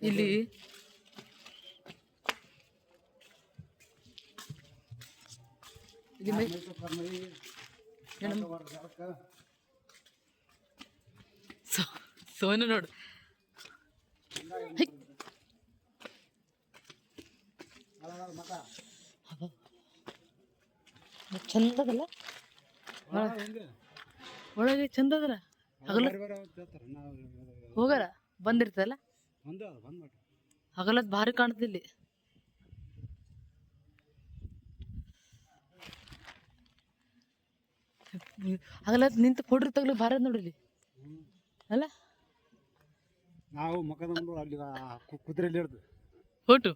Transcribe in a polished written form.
ಇಲ್ಲಿ ಸೋನು ನೋಡು ಚಂದದಲ್ಲ ಒಳಗೆ ಚಂದದಲ್ಲ ಹಗಲ ಹೋಗಾರ ಬಂದಿರ್ತಲ್ಲ ಹಗಲತ್ ಭಾರಿ ಕಾಣ್ತಿಲ್ಲಿ ಹಗಲತ್ ನಿಂತು ಕೊಡ್ರಿ ತಗ್ಲಿ ಭಾರ ನೋಡ್ರಿ ಅಲ್ಲ ನಾವು ಮಕ್ಕದ ಅಲ್ಲಿ ಕುದುರೆಯಲ್ಲಿ ಹಿಡ್ದು ಫೋಟೋ